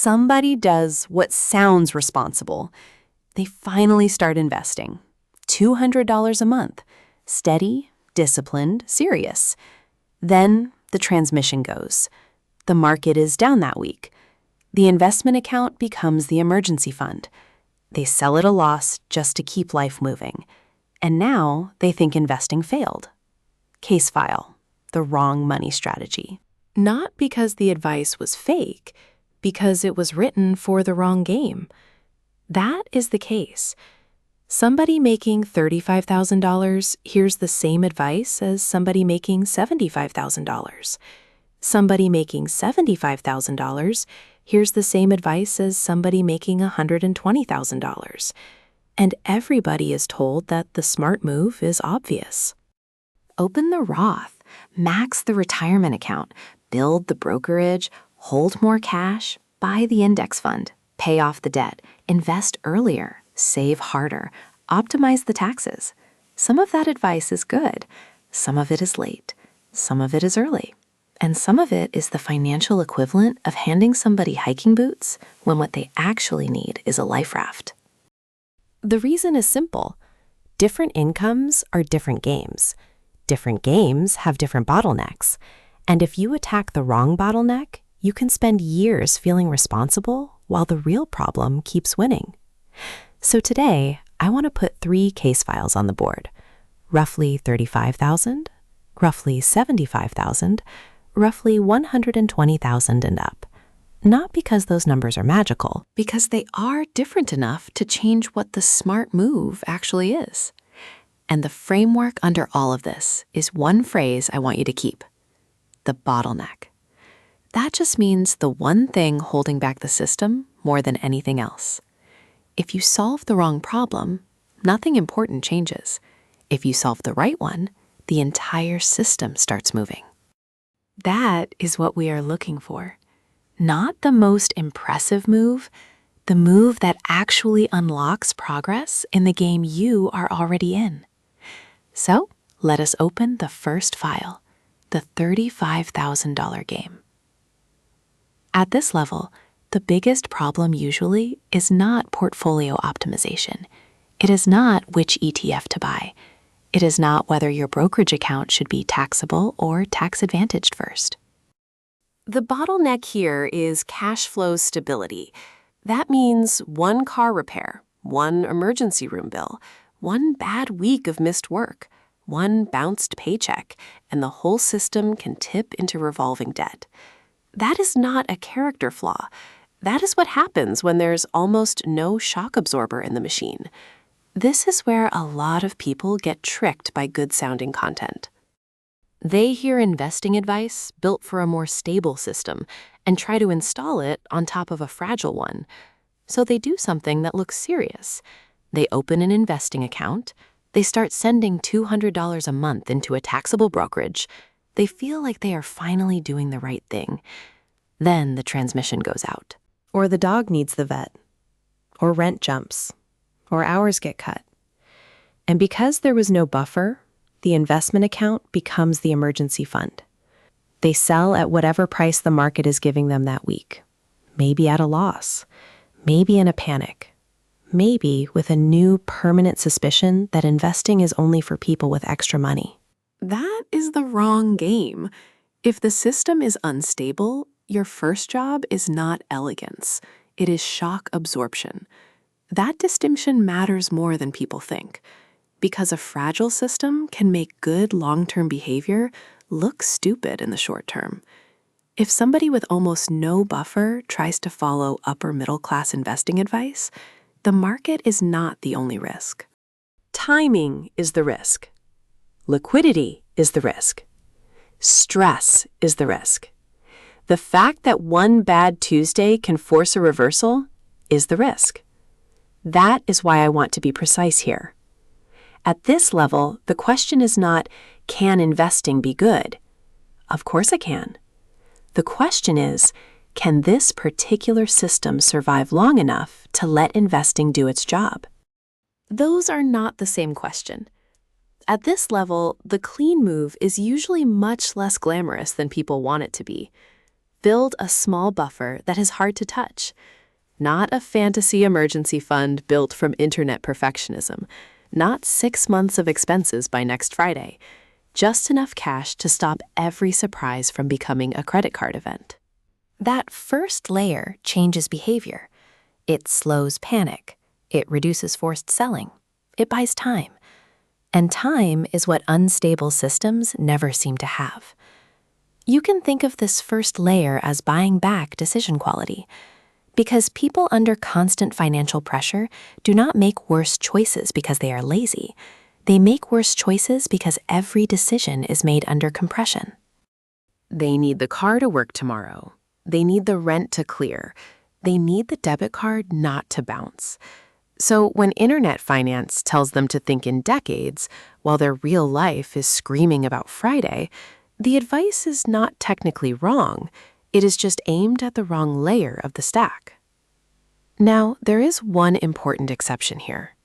somebody does what sounds responsible. They finally start investing. $200 a month. Steady, disciplined, serious. Then the transmission goes. The market is down that week. The investment account becomes the emergency fund. They sell at a loss just to keep life moving. And now they think investing failed. Case file. The wrong money strategy. Not because the advice was fake, because it was written for the wrong game. That is the case. Somebody making $35,000 hears the same advice as somebody making $75,000. Somebody making $75,000 hears the same advice as somebody making $120,000. And everybody is told that the smart move is obvious. Open the Roth, max the retirement account, build the brokerage, hold more cash, buy the index fund, pay off the debt, invest earlier, save harder, optimize the taxes. Some of that advice is good. Some of it is late. Some of it is early. And some of it is the financial equivalent of handing somebody hiking boots when what they actually need is a life raft. The reason is simple. Different incomes are different games. Different games have different bottlenecks. And if you attack the wrong bottleneck, you can spend years feeling responsible while the real problem keeps winning. So today, I want to put 3 case files on the board. Roughly $35,000, roughly $75,000, roughly $120,000 and up. Not because those numbers are magical, because they are different enough to change what the smart move actually is. And the framework under all of this is one phrase I want you to keep: the bottleneck. That just means the one thing holding back the system more than anything else. If you solve the wrong problem, nothing important changes. If you solve the right one, the entire system starts moving. That is what we are looking for. Not the most impressive move, the move that actually unlocks progress in the game you are already in. So, let us open the first file, the $35,000 game. At this level, the biggest problem usually is not portfolio optimization. It is not which ETF to buy. It is not whether your brokerage account should be taxable or tax-advantaged first. The bottleneck here is cash flow stability. That means one car repair, one emergency room bill, one bad week of missed work, one bounced paycheck, and the whole system can tip into revolving debt. That is not a character flaw. That is what happens when there's almost no shock absorber in the machine. This is where a lot of people get tricked by good-sounding content. They hear investing advice built for a more stable system and try to install it on top of a fragile one. So they do something that looks serious. They open an investing account. They start sending $200 a month into a taxable brokerage. They feel like they are finally doing the right thing. Then the transmission goes out. Or the dog needs the vet. Or rent jumps. Or hours get cut. And because there was no buffer, the investment account becomes the emergency fund. They sell at whatever price the market is giving them that week. Maybe at a loss. Maybe in a panic. Maybe with a new permanent suspicion that investing is only for people with extra money. That is the wrong game. If the system is unstable, your first job is not elegance. It is shock absorption. That distinction matters more than people think, because a fragile system can make good long-term behavior look stupid in the short term. If somebody with almost no buffer tries to follow upper-middle-class investing advice, the market is not the only risk. Timing is the risk. Liquidity is the risk. Stress is the risk. The fact that one bad Tuesday can force a reversal is the risk. That is why I want to be precise here. At this level, the question is not, can investing be good? Of course it can. The question is, can this particular system survive long enough to let investing do its job? Those are not the same question. At this level, the clean move is usually much less glamorous than people want it to be. Build a small buffer that is hard to touch. Not a fantasy emergency fund built from internet perfectionism. Not 6 months of expenses by next Friday. Just enough cash to stop every surprise from becoming a credit card event. That first layer changes behavior. It slows panic. It reduces forced selling. It buys time. And time is what unstable systems never seem to have. You can think of this first layer as buying back decision quality. Because people under constant financial pressure do not make worse choices because they are lazy. They make worse choices because every decision is made under compression. They need the car to work tomorrow. They need the rent to clear. They need the debit card not to bounce. So when internet finance tells them to think in decades, while their real life is screaming about Friday, the advice is not technically wrong. It is just aimed at the wrong layer of the stack. Now, there is one important exception here.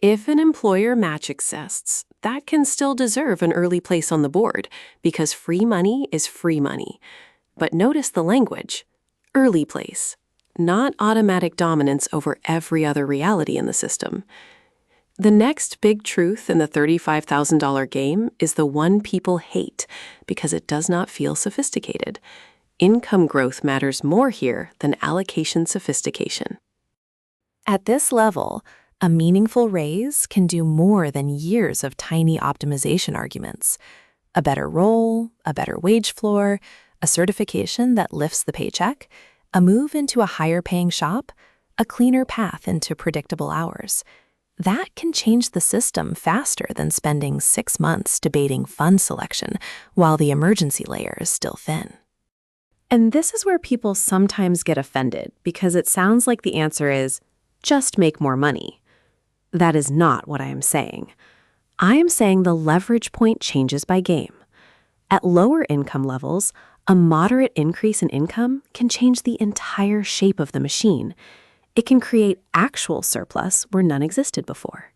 If an employer match exists, that can still deserve an early place on the board because free money is free money. But notice the language. Early place. Not automatic dominance over every other reality in the system. The next big truth in the $35,000 game is the one people hate because it does not feel sophisticated. Income growth matters more here than allocation sophistication. At this level, a meaningful raise can do more than years of tiny optimization arguments. A better role, a better wage floor, a certification that lifts the paycheck, a move into a higher-paying shop, a cleaner path into predictable hours. That can change the system faster than spending 6 months debating fund selection while the emergency layer is still thin. And this is where people sometimes get offended because it sounds like the answer is, just make more money. That is not what I am saying. I am saying the leverage point changes by game. At lower income levels, a moderate increase in income can change the entire shape of the machine. It can create actual surplus where none existed before.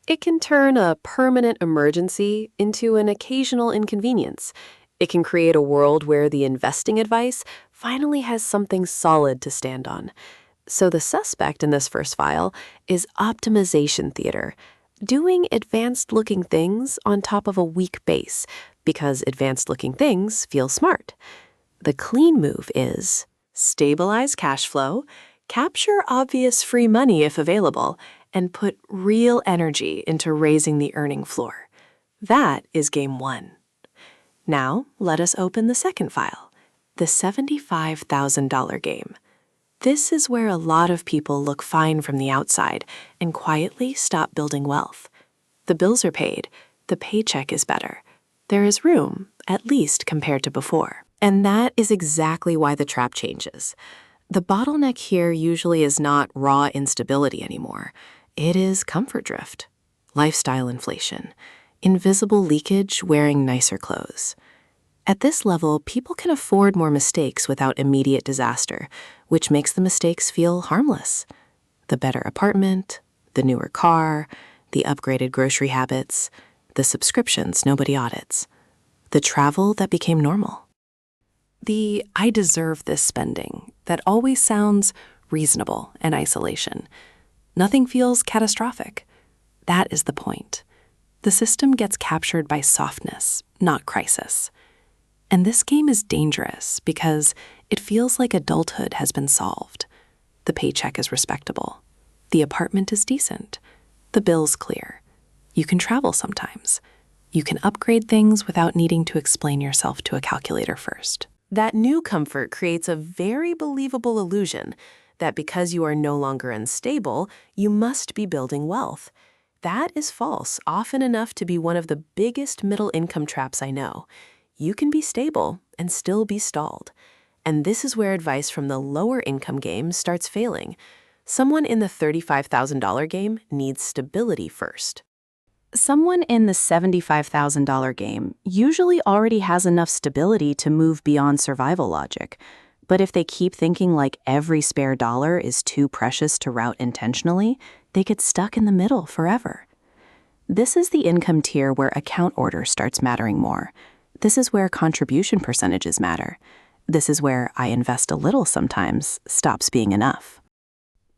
It can turn a permanent emergency into an occasional inconvenience. It can create a world where the investing advice finally has something solid to stand on. So the suspect in this first file is optimization theater, doing advanced-looking things on top of a weak base, because advanced-looking things feel smart. The clean move is stabilize cash flow, capture obvious free money if available, and put real energy into raising the earning floor. That is game one. Now, let us open the second file, the $75,000 game. This is where a lot of people look fine from the outside and quietly stop building wealth. The bills are paid, the paycheck is better. There is room, at least compared to before. And that is exactly why the trap changes. The bottleneck here usually is not raw instability anymore. It is comfort drift, lifestyle inflation, invisible leakage wearing nicer clothes. At this level, people can afford more mistakes without immediate disaster, which makes the mistakes feel harmless. The better apartment, the newer car, the upgraded grocery habits, the subscriptions nobody audits, the travel that became normal. The I deserve this spending that always sounds reasonable in isolation. Nothing feels catastrophic. That is the point. The system gets captured by softness, not crisis. And this game is dangerous because it feels like adulthood has been solved. The paycheck is respectable. The apartment is decent. The bill's clear. You can travel sometimes. You can upgrade things without needing to explain yourself to a calculator first. That new comfort creates a very believable illusion that because you are no longer unstable, you must be building wealth. That is false, often enough to be one of the biggest middle-income traps I know. You can be stable and still be stalled. And this is where advice from the lower income game starts failing. Someone in the $35,000 game needs stability first. Someone in the $75,000 game usually already has enough stability to move beyond survival logic. But if they keep thinking like every spare dollar is too precious to route intentionally, they get stuck in the middle forever. This is the income tier where account order starts mattering more. This is where contribution percentages matter. This is where I invest a little sometimes stops being enough.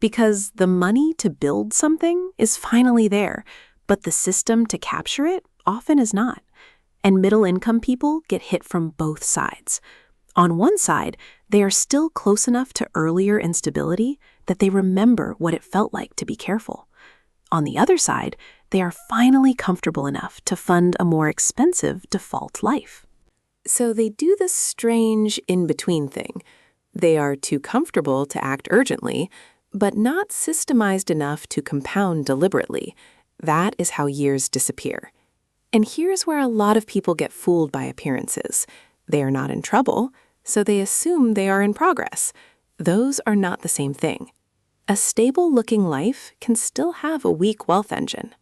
Because the money to build something is finally there, but the system to capture it often is not. And middle-income people get hit from both sides. On one side, they are still close enough to earlier instability that they remember what it felt like to be careful. On the other side, they are finally comfortable enough to fund a more expensive default life. So they do this strange in-between thing. They are too comfortable to act urgently, but not systemized enough to compound deliberately. That is how years disappear. And here's where a lot of people get fooled by appearances. They are not in trouble, so they assume they are in progress. Those are not the same thing. A stable-looking life can still have a weak wealth engine.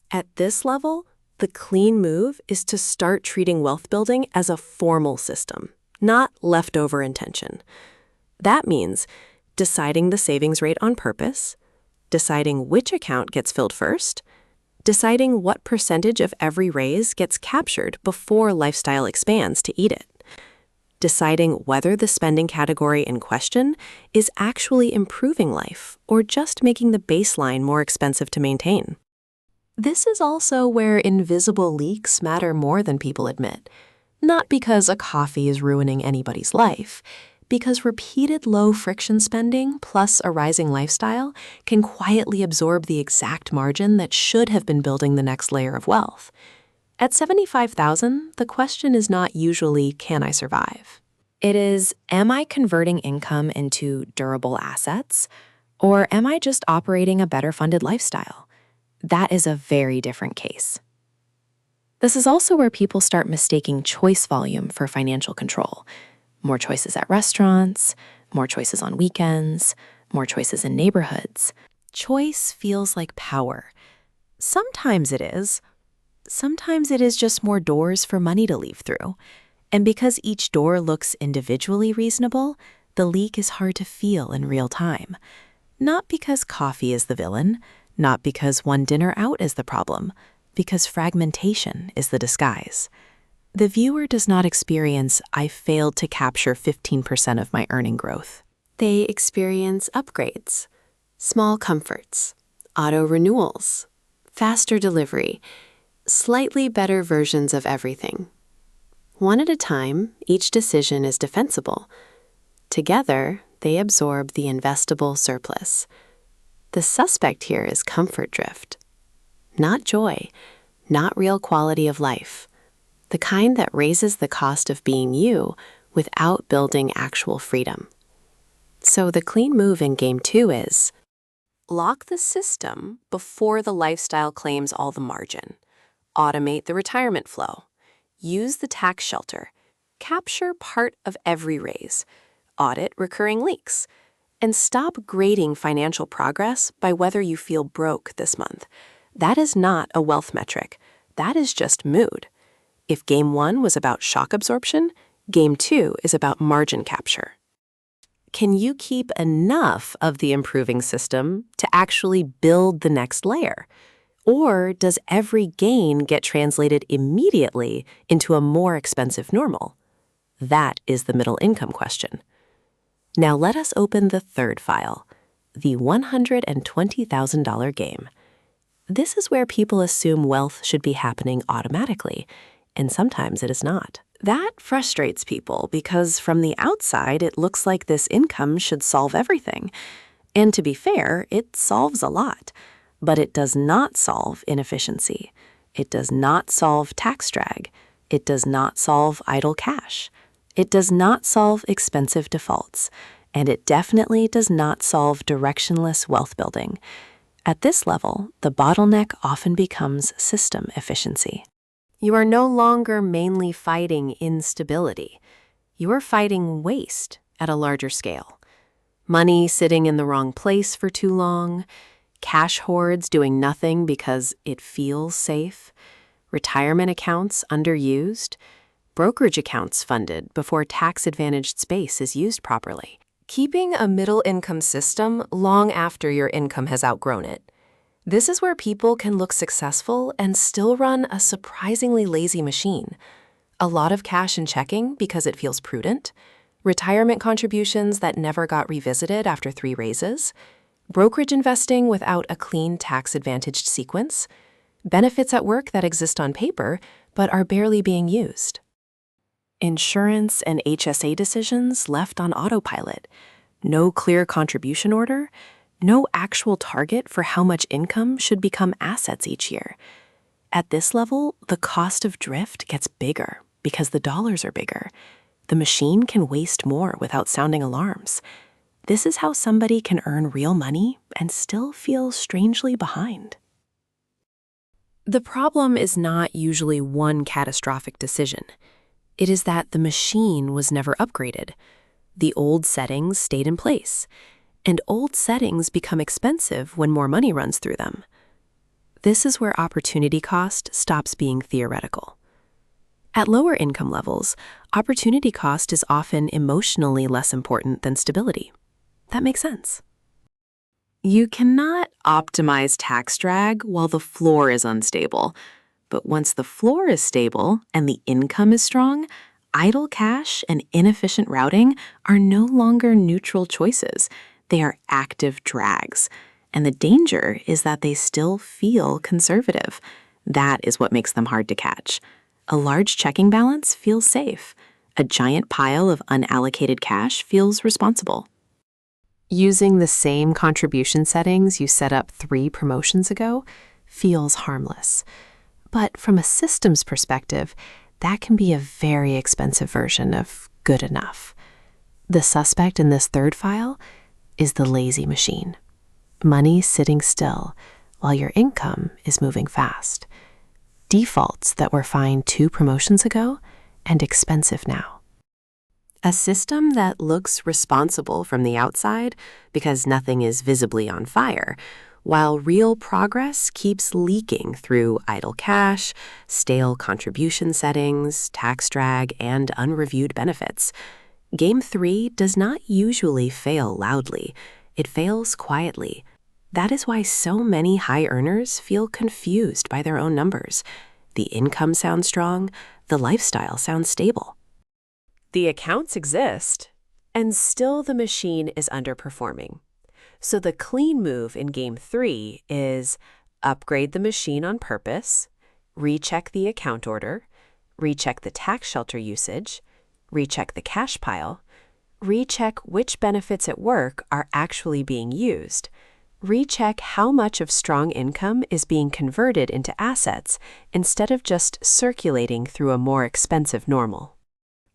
At this level, the clean move is to start treating wealth building as a formal system, not leftover intention. That means deciding the savings rate on purpose, deciding which account gets filled first, deciding what percentage of every raise gets captured before lifestyle expands to eat it, deciding whether the spending category in question is actually improving life or just making the baseline more expensive to maintain. This is also where invisible leaks matter more than people admit. Not because a coffee is ruining anybody's life, because repeated low-friction spending plus a rising lifestyle can quietly absorb the exact margin that should have been building the next layer of wealth. At $75,000, the question is not usually, can I survive? It is, am I converting income into durable assets? Or am I just operating a better funded lifestyle? That is a very different case. This is also where people start mistaking choice volume for financial control. More choices at restaurants, more choices on weekends, more choices in neighborhoods. Choice feels like power. Sometimes it is. Sometimes it is just more doors for money to leave through. And because each door looks individually reasonable, the leak is hard to feel in real time. Not because coffee is the villain, not because one dinner out is the problem, because fragmentation is the disguise. The viewer does not experience, I failed to capture 15% of my earning growth. They experience upgrades, small comforts, auto renewals, faster delivery, slightly better versions of everything. One at a time, each decision is defensible. Together, they absorb the investable surplus. The suspect here is comfort drift, not joy, not real quality of life. The kind that raises the cost of being you without building actual freedom. So the clean move in Game 2 is lock the system before the lifestyle claims all the margin. Automate the retirement flow. Use the tax shelter. Capture part of every raise. Audit recurring leaks. And stop grading financial progress by whether you feel broke this month. That is not a wealth metric. That is just mood. If Game 1 was about shock absorption, Game 2 is about margin capture. Can you keep enough of the improving system to actually build the next layer? Or does every gain get translated immediately into a more expensive normal? That is the middle income question. Now let us open the third file, the $120,000 game. This is where people assume wealth should be happening automatically, and sometimes it is not. That frustrates people because from the outside, it looks like this income should solve everything. And to be fair, it solves a lot. But it does not solve inefficiency. It does not solve tax drag. It does not solve idle cash. It does not solve expensive defaults. And it definitely does not solve directionless wealth building. At this level, the bottleneck often becomes system efficiency. You are no longer mainly fighting instability. You are fighting waste at a larger scale. Money sitting in the wrong place for too long, cash hoards doing nothing because it feels safe, retirement accounts underused, brokerage accounts funded before tax-advantaged space is used properly. Keeping a middle-income system long after your income has outgrown it. This is where people can look successful and still run a surprisingly lazy machine. A lot of cash in checking because it feels prudent, retirement contributions that never got revisited after 3 raises, brokerage investing without a clean tax-advantaged sequence, benefits at work that exist on paper but are barely being used. Insurance and HSA decisions left on autopilot, no clear contribution order, no actual target for how much income should become assets each year. At this level, the cost of drift gets bigger because the dollars are bigger. The machine can waste more without sounding alarms. This is how somebody can earn real money and still feel strangely behind. The problem is not usually one catastrophic decision. It is that the machine was never upgraded. The old settings stayed in place, and old settings become expensive when more money runs through them. This is where opportunity cost stops being theoretical. At lower income levels, opportunity cost is often emotionally less important than stability. That makes sense. You cannot optimize tax drag while the floor is unstable. But once the floor is stable and the income is strong, idle cash and inefficient routing are no longer neutral choices. They are active drags. And the danger is that they still feel conservative. That is what makes them hard to catch. A large checking balance feels safe. A giant pile of unallocated cash feels responsible. Using the same contribution settings you set up 3 promotions ago feels harmless. But from a systems perspective, that can be a very expensive version of good enough. The suspect in this third file is the lazy machine. Money sitting still while your income is moving fast. Defaults that were fine 2 promotions ago and expensive now. A system that looks responsible from the outside because nothing is visibly on fire, while real progress keeps leaking through idle cash, stale contribution settings, tax drag, and unreviewed benefits. Game 3 does not usually fail loudly. It fails quietly. That is why so many high earners feel confused by their own numbers. The income sounds strong, the lifestyle sounds stable. The accounts exist, and still the machine is underperforming. So the clean move in Game 3 is upgrade the machine on purpose, recheck the account order, recheck the tax shelter usage, recheck the cash pile, recheck which benefits at work are actually being used, recheck how much of strong income is being converted into assets instead of just circulating through a more expensive normal.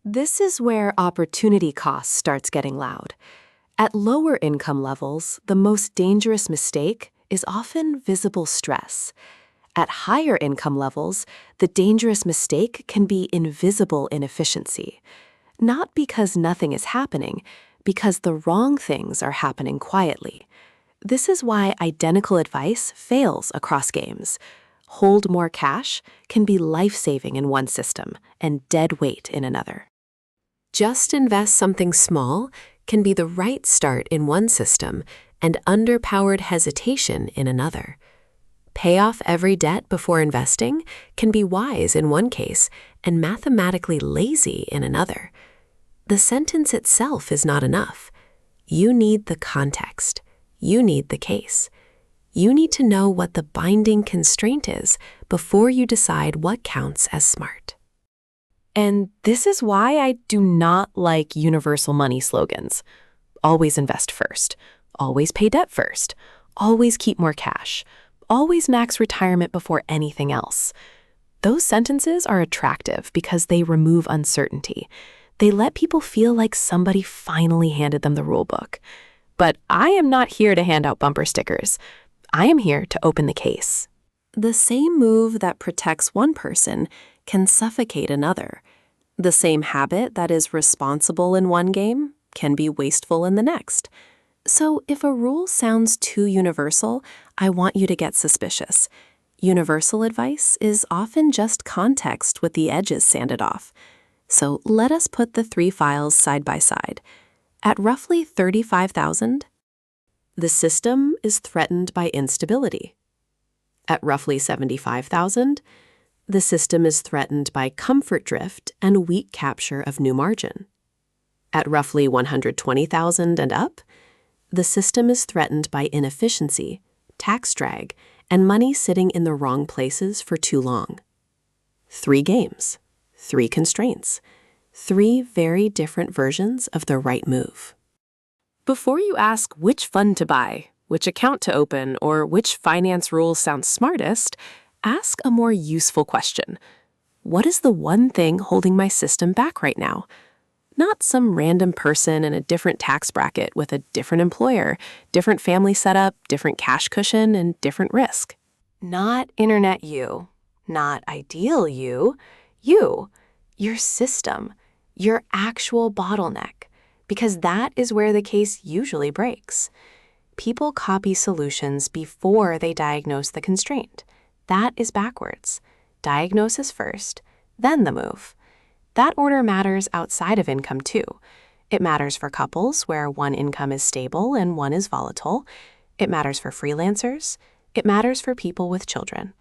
This is where opportunity cost starts getting loud. At lower income levels, the most dangerous mistake is often visible stress. At higher income levels, the dangerous mistake can be invisible inefficiency. Not because nothing is happening, because the wrong things are happening quietly. This is why identical advice fails across games. Hold more cash can be life-saving in one system and dead weight in another. Just invest something small can be the right start in one system and underpowered hesitation in another. Pay off every debt before investing can be wise in one case and mathematically lazy in another. The sentence itself is not enough. You need the context. You need the case. You need to know what the binding constraint is before you decide what counts as smart. And this is why I do not like universal money slogans. Always invest first. Always pay debt first. Always keep more cash. Always max retirement before anything else. Those sentences are attractive because they remove uncertainty. They let people feel like somebody finally handed them the rule book. But I am not here to hand out bumper stickers. I am here to open the case. The same move that protects one person can suffocate another. The same habit that is responsible in one game can be wasteful in the next. So if a rule sounds too universal, I want you to get suspicious. Universal advice is often just context with the edges sanded off. So let us put the 3 files side by side. At roughly $35,000, the system is threatened by instability. At roughly $75,000, the system is threatened by comfort drift and weak capture of new margin. At roughly 120,000 and up, the system is threatened by inefficiency, tax drag, and money sitting in the wrong places for too long. 3 games, 3 constraints, 3 very different versions of the right move. Before you ask which fund to buy, which account to open, or which finance rule sounds smartest, ask a more useful question. What is the one thing holding my system back right now? Not some random person in a different tax bracket with a different employer, different family setup, different cash cushion, and different risk. Not internet you, not ideal you, your system, your actual bottleneck, because that is where the case usually breaks. People copy solutions before they diagnose the constraint. That is backwards. Diagnosis first, then the move. That order matters outside of income too. It matters for couples where one income is stable and one is volatile. It matters for freelancers. It matters for people with children.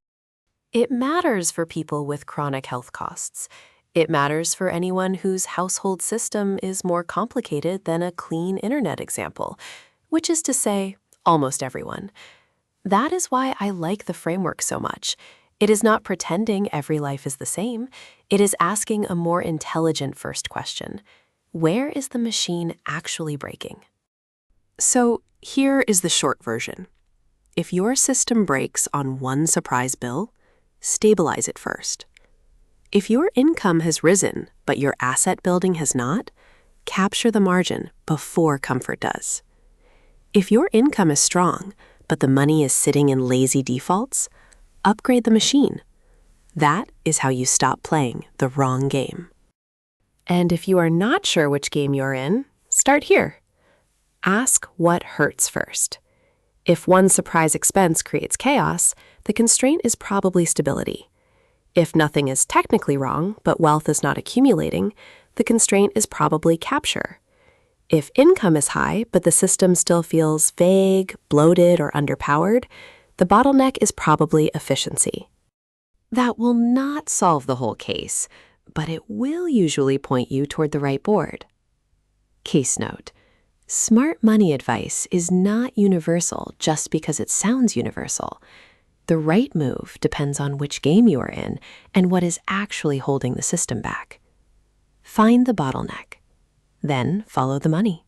It matters for people with chronic health costs. It matters for anyone whose household system is more complicated than a clean internet example, which is to say, almost everyone. That is why I like the framework so much. It is not pretending every life is the same. It is asking a more intelligent first question. Where is the machine actually breaking? So here is the short version. If your system breaks on one surprise bill, stabilize it first. If your income has risen, but your asset building has not, capture the margin before comfort does. If your income is strong, but the money is sitting in lazy defaults, upgrade the machine. That is how you stop playing the wrong game. And if you are not sure which game you're in, start here. Ask what hurts first. If one surprise expense creates chaos, the constraint is probably stability. If nothing is technically wrong, but wealth is not accumulating, the constraint is probably capture. If income is high, but the system still feels vague, bloated, or underpowered, the bottleneck is probably efficiency. That will not solve the whole case, but it will usually point you toward the right board. Case note: smart money advice is not universal just because it sounds universal. The right move depends on which game you are in and what is actually holding the system back. Find the bottleneck, then follow the money.